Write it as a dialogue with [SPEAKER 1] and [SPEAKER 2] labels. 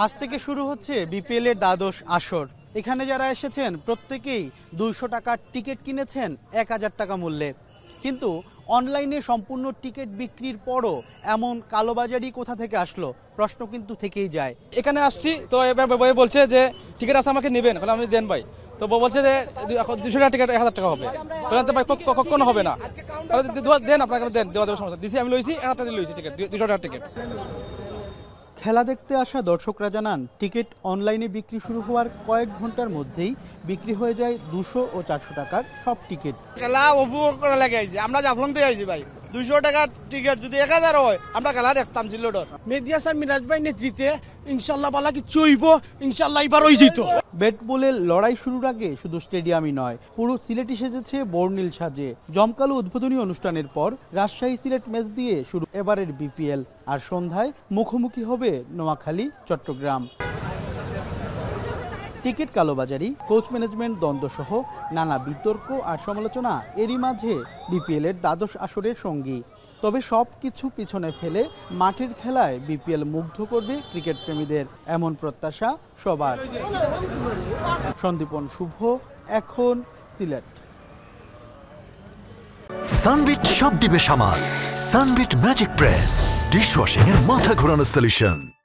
[SPEAKER 1] আজ থেকে শুরু হচ্ছে বিপিএল এর দ্বাদশ আসর। এখানে যারা এসেছেন প্রত্যেকেই 200 টাকার টিকিট কিনেছেন 1000 টাকা মূল্যে। কিন্তু অনলাইনে সম্পূর্ণ টিকিট বিক্রির পরও এমন কালোবাজারি কোথা থেকে আসলো প্রশ্ন কিন্তু থেকেই যায়।
[SPEAKER 2] এখানে আসছি তো এবার ভাই বলছে যে টিকিট আছে আমাকে নেবেন, বলে আমি দেন ভাই। তো বলছে যে 200 টাকা টিকিট 1000 টাকা হবে। বললাম তো ভাই কখনো হবে না, দেন আপনাকে দেন, দেওয়া দেওয়ার সমস্যা দিছি। আমি লইছি 1000 টাকা লইছি টিকিট, 200 টাকার টিকিট।
[SPEAKER 1] খেলা দেখতে আসা দর্শকরা জানান টিকিট অনলাইনে বিক্রি শুরু হওয়ার কয়েক ঘন্টার মধ্যেই বিক্রি হয়ে যায় 200 ও 400 টাকার সব টিকিট।
[SPEAKER 3] খেলা উপভোগ করা লাগে আইছি, আমরা জাফলং থেকে আইছি ভাই। 200 টাকার টিকিট যদি 1000 হয় আমরা খেলা দেখতাম সিলেটর।
[SPEAKER 4] মেদিয়া স্যার মিরাজ ভাই নেতৃত্বে ইনশাল্লাহ বালা কি চইব, ইনশাল্লাহ এবার ওই জিত।
[SPEAKER 1] ব্যাট বলের লড়াই শুরুর আগে শুধু স্টেডিয়ামই নয়, পুরো সিলেটই সেজেছে বর্ণিল সাজে। জমকালো উদ্বোধনী অনুষ্ঠানের পর রাজশাহী সিলেট ম্যাচ দিয়ে শুরু এবারের বিপিএল। আর সন্ধ্যায় মুখোমুখি হবে নোয়াখালী চট্টগ্রাম। টিকিট কালোবাজারি, কোচ ম্যানেজমেন্ট দ্বন্দ্বসহ নানা বিতর্ক আর সমালোচনা এরই মাঝে বিপিএল এর দ্বাদশ আসরের সঙ্গী। তবে সব কিছু পিছনে ফেলে মাঠের খেলায় বিপিএল মুগ্ধ করবে ক্রিকেট প্রেমীদের, এমন প্রত্যাশা সবার। সন্দীপন শুভ, এখন সিলেট।
[SPEAKER 5] সানবিট সব দিবে সামাল। সানবিট ম্যাজিক প্রেস ডিশওয়াশিং এর মাথা ঘোরানো সলিউশন।